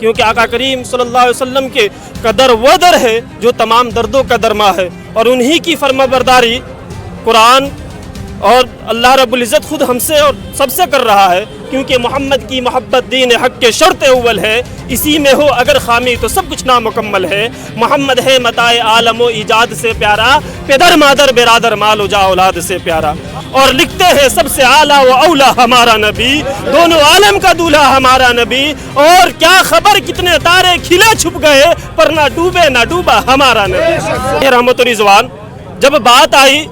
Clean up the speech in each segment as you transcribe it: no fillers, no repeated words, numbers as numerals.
کیونکہ آقا کریم صلی اللہ علیہ وسلم کے قدر وہ در ہے جو تمام دردوں کا درما ہے، اور انہی کی فرما برداری قرآن اور اللہ رب العزت خود ہم سے اور سب سے کر رہا ہے، کیونکہ محمد کی محبت دین حق کے شرط اول ہے، اسی میں ہو اگر خامی تو سب کچھ نامکمل ہے۔ محمد ہے متاع عالم و ایجاد سے پیارا، پدر مادر برادر مال و جا اولاد سے پیارا، اور لکھتے ہیں سب سے اعلیٰ و اولا ہمارا نبی، دونوں عالم کا دولہا ہمارا نبی، اور کیا خبر کتنے تارے کھلے چھپ گئے پر نہ ڈوبے نہ ڈوبا ہمارا نبی۔ رحمت و رضوان، جب بات آئی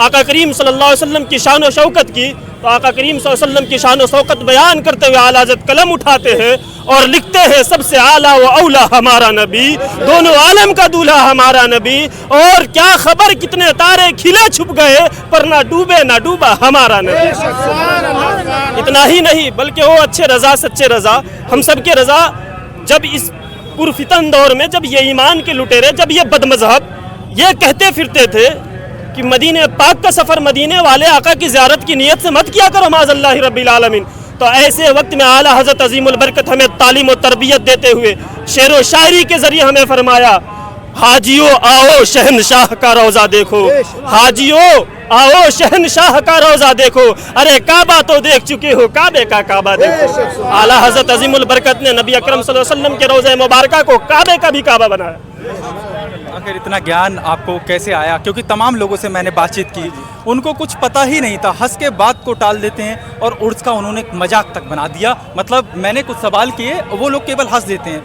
آقا کریم صلی اللہ علیہ وسلم کی شان و شوکت کی، تو آقا کریم صلی اللہ علیہ وسلم کی شان و شوکت بیان کرتے ہوئے اعلیٰ حضرت قلم اٹھاتے ہیں اور لکھتے ہیں سب سے اعلیٰ و اولا ہمارا نبی، دونوں عالم کا دولہا ہمارا نبی، اور کیا خبر کتنے تارے کھلے چھپ گئے پر نہ ڈوبے نہ ڈوبا ہمارا نبی۔ اتنا ہی نہیں بلکہ وہ اچھے رضا سچے رضا، ہم سب کے رضا، جب اس پرفتن دور میں جب یہ ایمان کے لٹیرے، جب یہ بد مذہب یہ کہتے پھرتے تھے کہ مدینہ پاک کا سفر مدینے والے آقا کی زیارت کی نیت سے مت کیا کرو معاذ اللہ رب العالمین، تو ایسے وقت میں اعلیٰ حضرت عظیم البرکت ہمیں تعلیم و تربیت دیتے ہوئے شعر و شاعری کے ذریعے ہمیں فرمایا، حاجیو آؤ شہنشاہ کا روضہ دیکھو، حاجیو آؤ شہنشاہ کا روضہ دیکھو، ارے کعبہ تو دیکھ چکے ہو کعبے کا کعبہ دیکھو۔ اعلیٰ حضرت عظیم البرکت نے نبی اکرم صلی اللہ علیہ وسلم کے روضہ مبارکہ کو کعبے کا بھی کعبہ بنایا۔ آخر اتنا گیان آپ کو کیسے آیا؟ کیونکہ تمام لوگوں سے میں نے بات چیت کی، ان کو کچھ پتہ ہی نہیں تھا، ہنس کے بات کو ٹال دیتے ہیں اور عرس کا انہوں نے ایک مذاق تک بنا دیا۔ مطلب میں نے کچھ سوال کیے، وہ لوگ کیول ہنس دیتے ہیں۔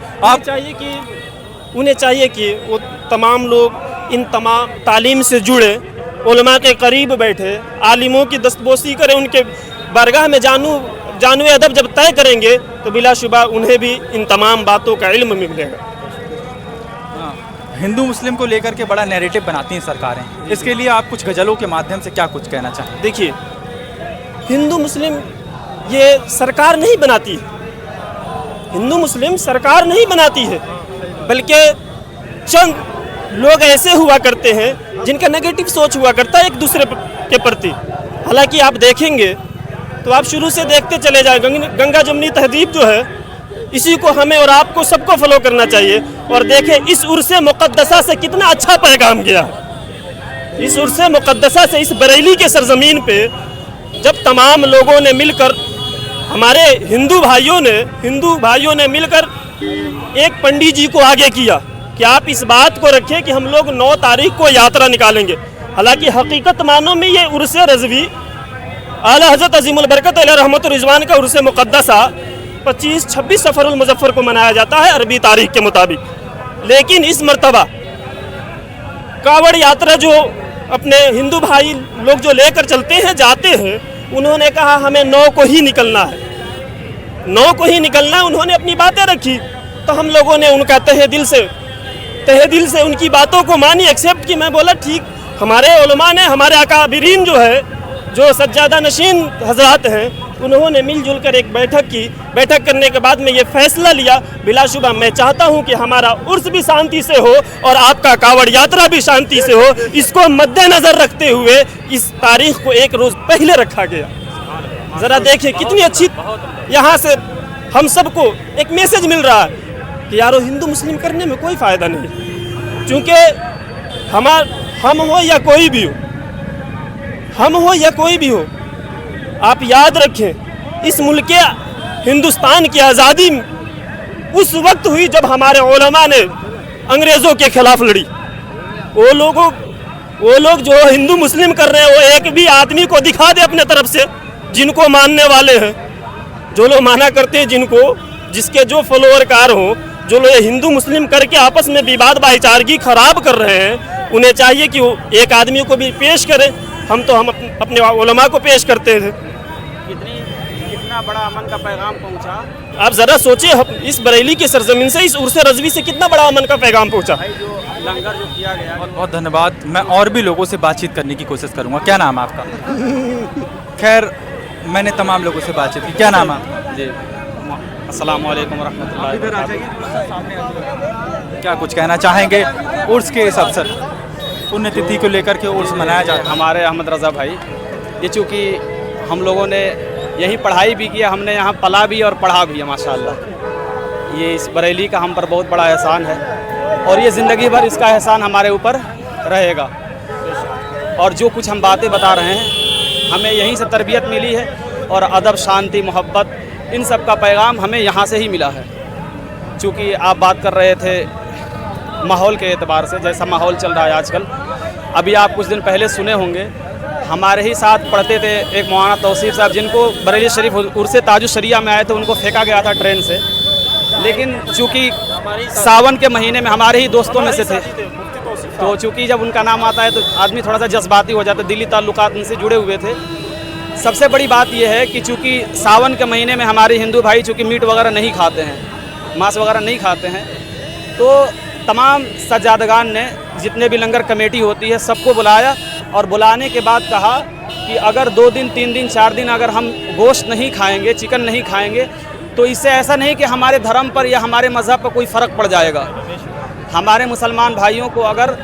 انہیں چاہیے کہ وہ تمام لوگ ان تمام تعلیم سے جڑے، علماء کے قریب بیٹھے، عالموں کی دستبوسی کریں، ان کے بارگاہ میں جانو ادب جب طے کریں گے تو بلا شبہ انہیں بھی ان تمام باتوں کا علم ملے گا۔ ہندو مسلم کو لے کر کے بڑا نیریٹو بناتی ہیں سرکاریں، اس کے لیے آپ کچھ غزلوں کے مادھیم سے کیا کچھ کہنا چاہیں؟ دیکھیے، ہندو مسلم یہ سرکار نہیں بناتی ہے، ہندو مسلم سرکار نہیں بناتی ہے، بلکہ چند لوگ ایسے ہوا کرتے ہیں جن کا نیگیٹو سوچ ہوا کرتا ہے ایک دوسرے کے پرتی۔ حالانکہ آپ دیکھیں گے تو آپ شروع سے دیکھتے چلے جائیں، گنگا جمنی تہذیب جو ہے اسی کو ہمیں اور آپ کو سب کو فالو کرنا چاہیے، اور دیکھیں اس عرس مقدسہ سے کتنا اچھا پیغام گیا ہے۔ اس عرس مقدسہ سے، اس بریلی کے سرزمین پہ جب تمام لوگوں نے مل کر، ہمارے ہندو بھائیوں نے مل کر ایک پنڈی جی کو آگے کیا کہ آپ اس بات کو رکھیں کہ ہم لوگ 9 تاریخ کو یاترا نکالیں گے۔ حالانکہ حقیقت معنوں میں یہ عرس رضوی اعلیٰ حضرت عظیم البرکت علیہ رحمت و رضوان کا عرس مقدسہ 25-26 سفر المظفر کو منایا جاتا ہے عربی تاریخ کے مطابق، لیکن اس مرتبہ کاوڑ یاترا جو اپنے ہندو بھائی لوگ جو لے کر چلتے ہیں جاتے ہیں، انہوں نے کہا ہمیں 9 کو ہی نکلنا ہے، 9 کو ہی نکلنا ہے۔ انہوں نے اپنی باتیں رکھی تو ہم لوگوں نے ان کا تہ دل سے ان کی باتوں کو مانی، ایکسیپٹ کی۔ میں بولا ٹھیک، ہمارے علماء نے، ہمارے اکابرین جو ہے، جو سجادہ نشین حضرات ہیں، انہوں نے مل جل کر ایک بیٹھک کی۔ بیٹھک کرنے کے بعد میں یہ فیصلہ لیا، بلا شبہ میں چاہتا ہوں کہ ہمارا عرس بھی شانتی سے ہو اور آپ کا کاوڑ یاترا بھی شانتی سے ہو۔ اس کو مد نظر رکھتے ہوئے اس تاریخ کو ایک روز پہلے رکھا گیا۔ ذرا دیکھیں کتنی اچھی، یہاں سے ہم سب کو ایک میسج مل رہا ہے کہ یارو ہندو مسلم کرنے میں کوئی فائدہ نہیں، چونکہ ہم ہو یا کوئی بھی ہو، آپ یاد رکھیں اس ملک ہندوستان کی آزادی اس وقت ہوئی جب ہمارے علماء نے انگریزوں کے خلاف لڑی۔ وہ لوگ جو ہندو مسلم کر رہے ہیں، وہ ایک بھی آدمی کو دکھا دے اپنے طرف سے جن کو ماننے والے ہیں، جو لوگ مانا کرتے ہیں، جس کے جو فالوور کار ہوں، جو لوگ ہندو مسلم کر کے آپس میں وواد بھائی چارگی خراب کر رہے ہیں، انہیں چاہیے کہ وہ ایک آدمی کو بھی پیش کریں۔ ہم اپنے علماء کو پیش کرتے تھے۔ کتنا بڑا امن کا پیغام پہنچا، آپ ذرا سوچیں، اس بریلی کی سرزمین سے، اس عرس رضوی سے کتنا بڑا امن کا پیغام پہنچا۔ جو لنگر جو کیا گیا۔ بہت بہت دھنیہ واد۔ میں اور بھی لوگوں سے بات چیت کرنے کی کوشش کروں گا۔ کیا نام ہے آپ کا؟ خیر، میں نے تمام لوگوں سے بات چیت کی۔ کیا نام ہے آپ کا؟ جی، السلام علیکم ورحمۃ اللہ۔ کیا کچھ کہنا چاہیں گے عرس کے اس اوسر، پنیہ تتھی کو لے کر کے عرس منایا جاتا ہے؟ ہمارے احمد رضا بھائی، یہ چونکہ ہم لوگوں نے یہیں پڑھائی بھی کیا، ہم نے یہاں پلا بھی اور پڑھا بھی ہے ماشاءاللہ۔ ये इस बरेली का हम पर बहुत बड़ा एहसान है और ये ज़िंदगी भर इसका एहसान हमारे ऊपर रहेगा। और जो कुछ हम बातें बता रहे हैं हमें यहीं से तरबियत मिली है और अदब, शांति, मोहब्बत, इन सब का पैगाम हमें यहाँ से ही मिला है। चूँकि आप बात कर रहे थे माहौल के एतबार से, जैसा माहौल चल रहा है आजकल, अभी आप कुछ दिन पहले सुने होंगे हमारे ही साथ पढ़ते थे एक मौलाना तौसीफ साहब, जिनको बरेली शरीफ उर्से ताजुशरिया में आए थे, उनको फेंका गया था ट्रेन से। लेकिन चूँकि सावन के महीने में हमारे ही दोस्तों में से थे, तो चूँकि जब उनका नाम आता है तो आदमी थोड़ा सा जज्बाती हो जाता है, दिली ताल्लुकात उनसे जुड़े हुए थे। सबसे बड़ी बात यह है कि चूँकि सावन के महीने में हमारे हिंदू भाई चूँकि मीट वगैरह नहीं खाते हैं, मांस वगैरह नहीं खाते हैं, तो तमाम सज्जादगान ने, जितने भी लंगर कमेटी होती है, सबको बुलाया और बुलाने के बाद कहा कि अगर 2 दिन 3 दिन 4 दिन अगर हम गोश्त नहीं खाएंगे, चिकन नहीं खाएंगे, तो इससे ऐसा नहीं कि हमारे धर्म पर या हमारे मज़हब पर कोई फ़र्क पड़ जाएगा। हमारे मुसलमान भाइयों को अगर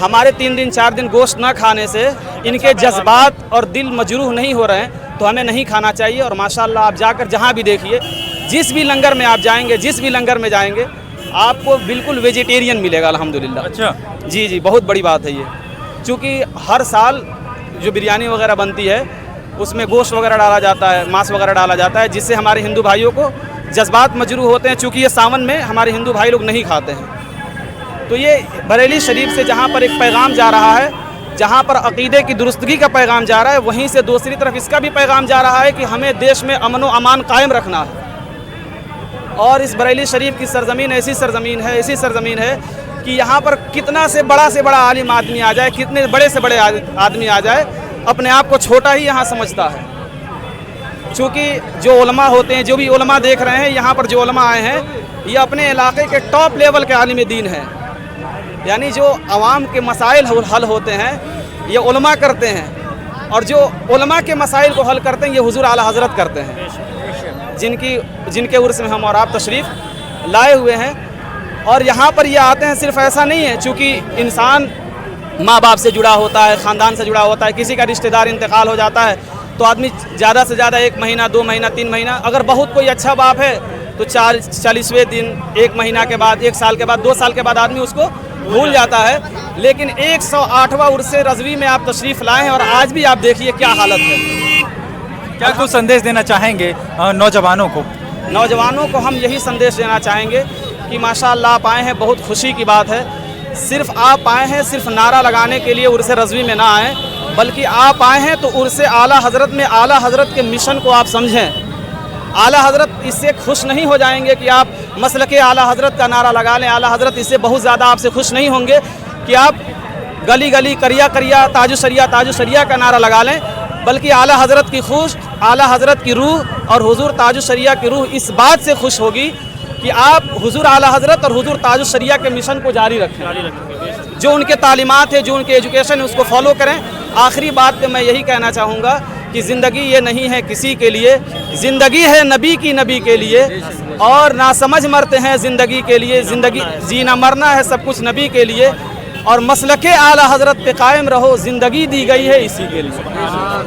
हमारे 3 दिन 4 दिन गोश्त ना खाने से इनके जज्बात और दिल मजरूह नहीं हो रहे हैं, तो हमें नहीं खाना चाहिए। और माशाअल्लाह आप जाकर जहाँ भी देखिए, जिस भी लंगर में आप जाएंगे, जिस भी लंगर में जाएंगे, आपको बिल्कुल वेजिटेरियन मिलेगा अल्हम्दुलिल्लाह। अच्छा, जी जी, बहुत बड़ी बात है ये। चूँकि हर साल जो बिरयानी वगैरह बनती है उसमें गोश्त वगैरह डाला जाता है, मांस वगैरह डाला जाता है, जिससे हमारे हिंदू भाइयों को जज्बात मजरूह होते हैं। चूँकि ये सावन में हमारे हिंदू भाई लोग नहीं खाते हैं, तो ये बरेली शरीफ से जहाँ पर एक पैगाम जा रहा है, जहाँ पर अक़ीदे की दुरुस्तगी का पैगाम जा रहा है, वहीं से दूसरी तरफ इसका भी पैगाम जा रहा है कि हमें देश में अमन व अमान कायम रखना है। और इस बरेली शरीफ की सरज़मीन ऐसी सरज़मीन है कि यहाँ पर कितना से बड़ा आलिम आदमी आ जाए, कितने बड़े से बड़े आदमी आ जाए, अपने आप को छोटा ही यहाँ समझता है। चूँकि जो उलमा होते हैं, जो भी उलमा देख रहे हैं यहाँ पर, जो उलमा आए हैं, ये अपने इलाके के टॉप लेवल के आलिम दीन हैं। यानी जो आवाम के मसाइल हल होते हैं ये उलमा करते हैं, और जो उलमा के मसाइल को हल करते हैं ये हुजूर आला हज़रत करते हैं, जिनके उर्स में हम और आप तशरीफ़ लाए हुए हैं। और यहाँ पर ये आते हैं, सिर्फ ऐसा नहीं है, चूँकि इंसान माँ बाप से जुड़ा होता है, ख़ानदान से जुड़ा होता है, किसी का रिश्तेदार इंतकाल हो जाता है तो आदमी ज़्यादा से ज़्यादा 1 महीना 2 महीना 3 महीना, अगर बहुत कोई अच्छा बाप है तो 40वें दिन, 1 महीना के बाद, 1 साल के बाद, 2 साल के बाद आदमी उसको भूल जाता है। लेकिन 108वां उर्से रज़वी में आप तशरीफ़ लाए हैं और आज भी आप देखिए क्या हालत है। क्या कुछ संदेश देना चाहेंगे नौजवानों को? नौजवानों को हम यही संदेश देना चाहेंगे कि माशाअल्लाह आप आए हैं, बहुत खुशी की बात है। सिर्फ आप आए हैं सिर्फ नारा लगाने के लिए उर्से रज़वी में ना आएँ, बल्कि आप आए हैं तो उर्से आला हज़रत में आला हज़रत के मिशन को आप समझें। आला हज़रत इससे खुश नहीं हो जाएंगे कि आप मसलके आला हज़रत का नारा लगा लें। आला हज़रत इससे बहुत ज़्यादा आपसे खुश नहीं होंगे कि आप गली गली, करिया करिया, ताजुशरिया का नारा लगा लें, बल्कि आला हज़रत की आला हज़रत की रूह और हुजूर ताजुशरिया की रूह इस बात से खुश होगी कि आप हुजूर आला हज़रत और हुजूर ताजुशरिया के मिशन को जारी रखें। जो उनके तालीमात है, जो उनके एजुकेशन है, उसको फॉलो करें। आखिरी बात पे मैं यही कहना चाहूँगा कि ज़िंदगी ये नहीं है किसी के लिए, ज़िंदगी है नबी के लिए, और ना समझ मरते हैं ज़िंदगी के लिए, ज़िंदगी जीना मरना है सब कुछ नबी के लिए, और मसलके आला हज़रत पे कायम रहो, ज़िंदगी दी गई है इसी के लिए।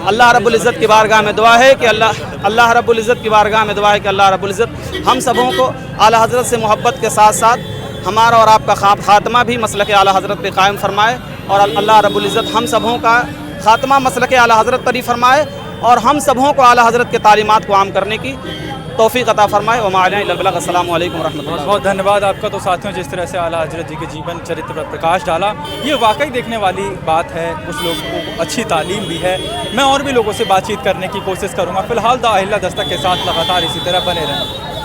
अल्लाह रब्बुल इज़्ज़त की बारगाह में दुआ है कि अल्लाह रब्बुल इज़्ज़त की बारगाह में दुआ है कि अल्लाह रब्बुल इज़्ज़त हम सबों को आला हज़रत से मोहब्बत के साथ साथ हमारा और आपका खात्मा भी मसलके आला हज़रत पे कायम फरमाए, और अल्लाह रब्बुल इज़्ज़त हम सबों का खात्मा मसलके आला हज़रत पर ही फरमाए, और हम सबों को आला हज़रत के तालीमात को आम करने की तौफीक अता फरमाए। व मा अलैना इल्लल बलाग। अस्सलामु अलैकुम व रहमतुल्लाह। बहुत धन्यवाद आपका। तो साथियों, जिस तरह से आला हज़रत जी के जीवन चरित्र पर प्रकाश डाला, ये वाकई देखने वाली बात है। कुछ लोगों को अच्छी तालीम भी है। मैं और भी लोगों से बातचीत करने की कोशिश करूँगा। फ़िलहाल द अहिल्या दस्तक के साथ लगातार इसी तरह बने रहें।